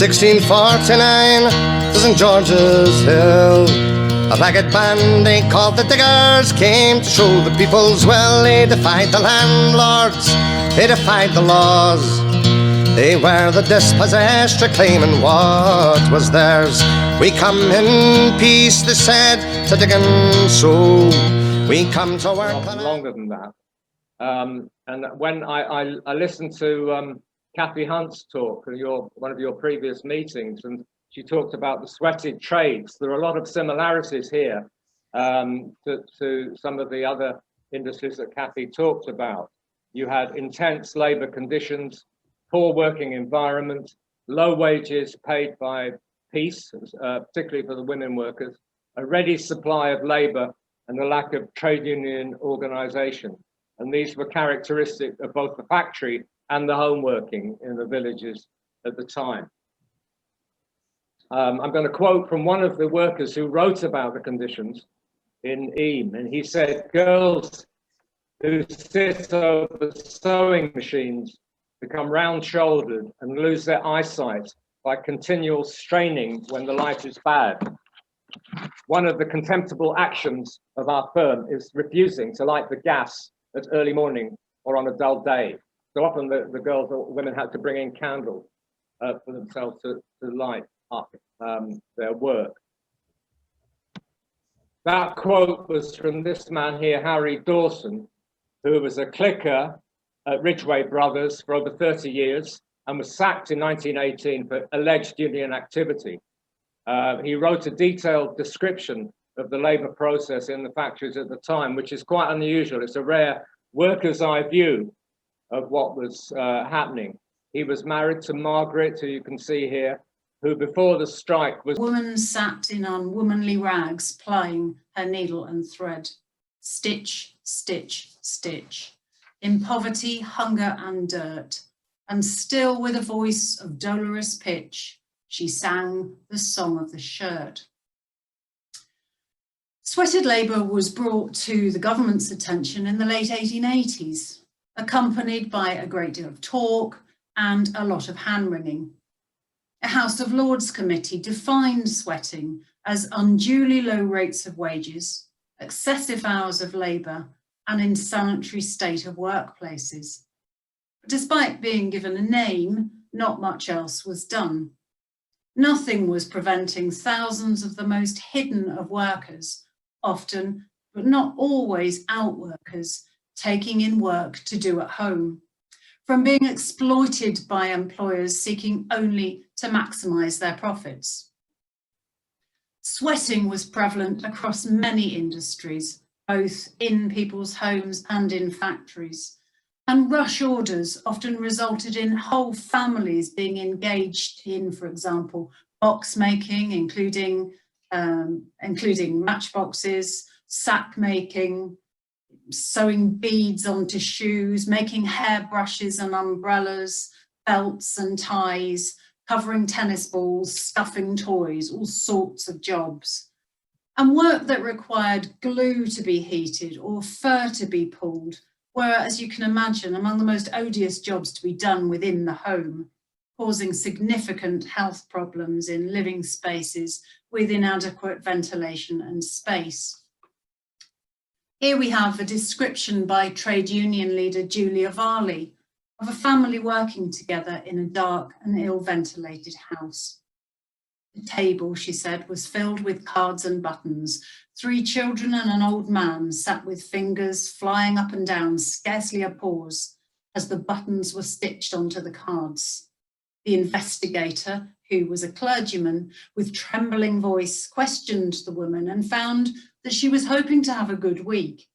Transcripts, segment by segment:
1649 to St. George's Hill. A ragged band they called the Diggers came to show the people's will. They defied the landlords, they defied the laws. They were the dispossessed, reclaiming what was theirs. We come in peace, they said, to dig and sow. We come to work. Longer than that. And when I listened to Kathy Hunt's talk, one of your previous meetings, and she talked about the sweated trades. There are a lot of similarities here to some of the other industries that Kathy talked about. You had intense labour conditions, poor working environment, low wages paid by piece, particularly for the women workers, a ready supply of labour, and a lack of trade union organisation. And these were characteristic of both the factory and the home working in the villages at the time. I'm going to quote from one of the workers who wrote about the conditions in Eyam, and he said, "Girls who sit over sewing machines become round-shouldered and lose their eyesight by continual straining when the light is bad. One of the contemptible actions of our firm is refusing to light the gas at early morning or on a dull day." So often the girls or women had to bring in candles for themselves to light up their work. That quote was from this man here, Harry Dawson, who was a clicker at Ridgway Brothers for over 30 years and was sacked in 1918 for alleged union activity. He wrote a detailed description of the labour process in the factories at the time, which is quite unusual. It's a rare worker's eye view of what was happening. He was married to Margaret, who you can see here, who before the strike was... A woman sat in unwomanly rags, plying her needle and thread. Stitch, stitch, stitch. In poverty, hunger and dirt, and still with a voice of dolorous pitch, she sang the song of the shirt. Sweated labour was brought to the government's attention in the late 1880s, accompanied by a great deal of talk and a lot of hand-wringing. A House of Lords committee defined sweating as unduly low rates of wages, excessive hours of labour, and insanitary state of workplaces. But despite being given a name, not much else was done. Nothing was preventing thousands of the most hidden of workers, often, but not always, outworkers, taking in work to do at home, from being exploited by employers seeking only to maximise their profits. Sweating was prevalent across many industries, both in people's homes and in factories, and rush orders often resulted in whole families being engaged in, for example, box making, including matchboxes, sack making, sewing beads onto shoes, making hairbrushes and umbrellas, belts and ties, covering tennis balls, stuffing toys, all sorts of jobs. And work that required glue to be heated or fur to be pulled were, as you can imagine, among the most odious jobs to be done within the home, causing significant health problems in living spaces with inadequate ventilation and space. Here we have a description by trade union leader Julia Varley of a family working together in a dark and ill-ventilated house. The table, she said, was filled with cards and buttons. 3 children and an old man sat with fingers flying up and down, scarcely a pause, as the buttons were stitched onto the cards. The investigator, who was a clergyman, with trembling voice, questioned the woman and found that she was hoping to have a good week.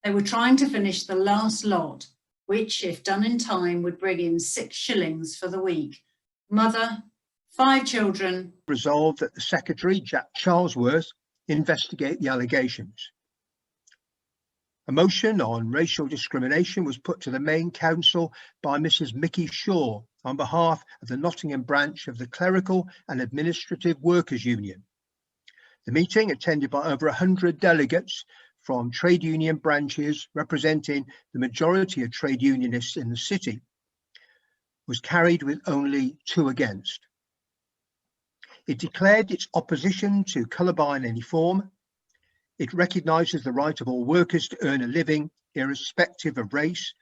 They were trying to finish the last lot, which, if done in time, would bring in 6 shillings for the week. Mother, 5 children. Resolved that the Secretary, Jack Charlesworth, investigate the allegations. A motion on racial discrimination was put to the main council by Mrs. Mickey Shaw on behalf of the Nottingham branch of the Clerical and Administrative Workers Union. The meeting, attended by over 100 delegates from trade union branches representing the majority of trade unionists in the city, was carried with only 2 against. It declared its opposition to colour bar in any form. It recognises the right of all workers to earn a living, irrespective of race,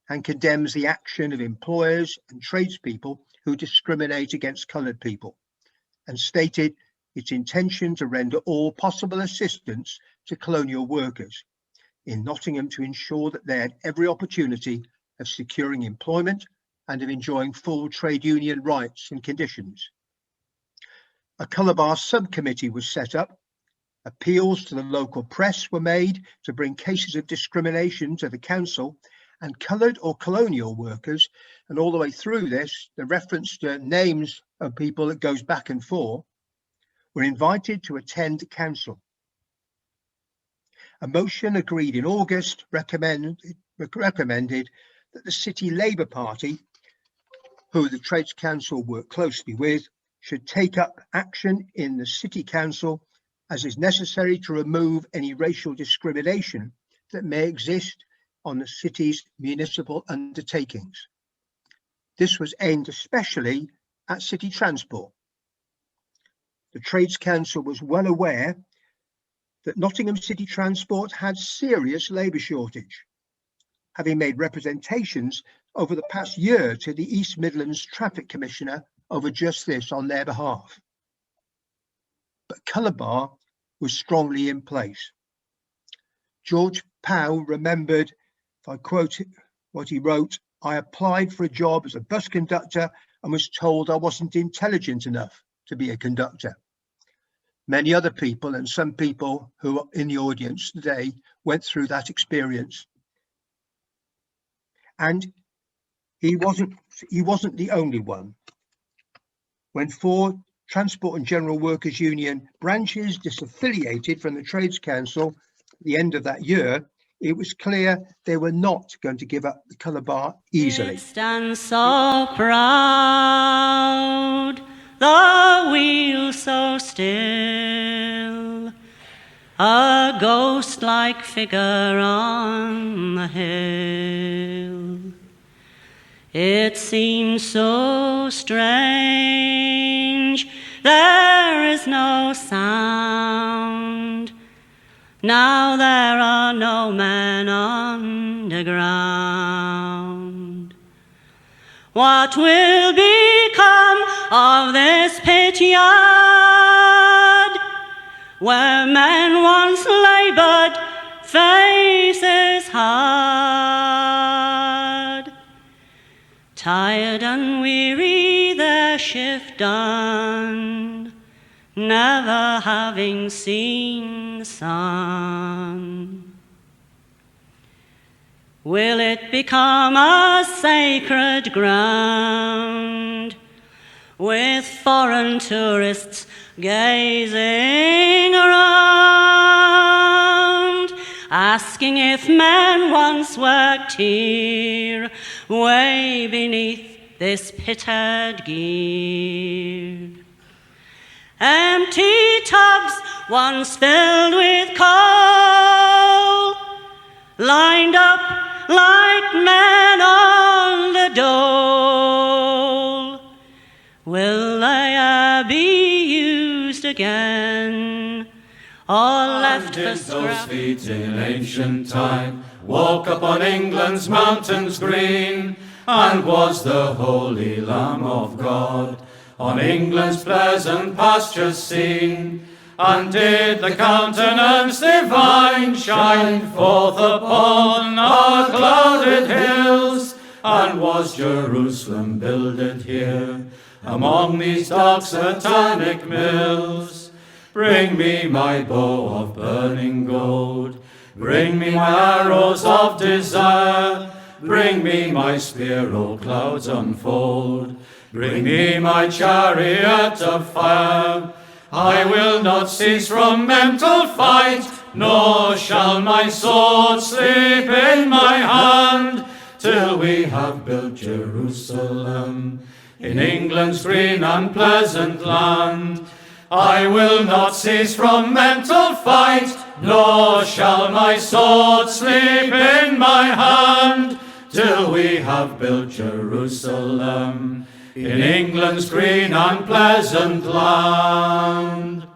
and condemns the action of employers and tradespeople who discriminate against coloured people, and stated its intention to render all possible assistance to colonial workers in Nottingham to ensure that they had every opportunity of securing employment and of enjoying full trade union rights and conditions. A colour bar subcommittee was set up. Appeals to the local press were made to bring cases of discrimination to the council, and coloured or colonial workers, and all the way through this, the reference to names of people that goes back and forth, were invited to attend council. A motion agreed in August recommended that the City Labour Party, who the Trades Council worked closely with, should take up action in the City Council as is necessary to remove any racial discrimination that may exist on the city's municipal undertakings. This was aimed especially at city transport. The Trades Council was well aware that Nottingham City Transport had serious labour shortage, having made representations over the past year to the East Midlands Traffic Commissioner over just this on their behalf. But colour bar was strongly in place. George Powell remembered, if I quote what he wrote, "I applied for a job as a bus conductor and was told I wasn't intelligent enough to be a conductor." Many other people, and some people who are in the audience today, went through that experience. And he wasn't the only one. When 4 Transport and General Workers Union branches disaffiliated from the Trades Council at the end of that year, it was clear they were not going to give up the colour bar easily. It stands so proud, the wheel so still, a ghost-like figure on the hill. It seems so strange, there is no sound. Now there are no men on the ground. What will become of this pit yard, where men once laboured, faces hard? Tired and weary, their shift done, never having seen the sun. Will it become a sacred ground, with foreign tourists gazing around, asking if men once worked here, way beneath this pitted gear? Empty tubs once filled with coal, lined up like men on the dole. Will they e'er be used again, or left for scrap? Those feet in ancient time walk upon England's mountains green, and was the holy Lamb of God on England's pleasant pastures seen, and did the countenance divine shine forth upon our clouded hills, and was Jerusalem builded here among these dark satanic mills? Bring me my bow of burning gold, bring me my arrows of desire, bring me my spear, O clouds unfold, bring me my chariot of fire. I will not cease from mental fight, nor shall my sword sleep in my hand, till we have built Jerusalem in England's green and pleasant land. I will not cease from mental fight, nor shall my sword sleep in my hand, till we have built Jerusalem in England's green and pleasant land.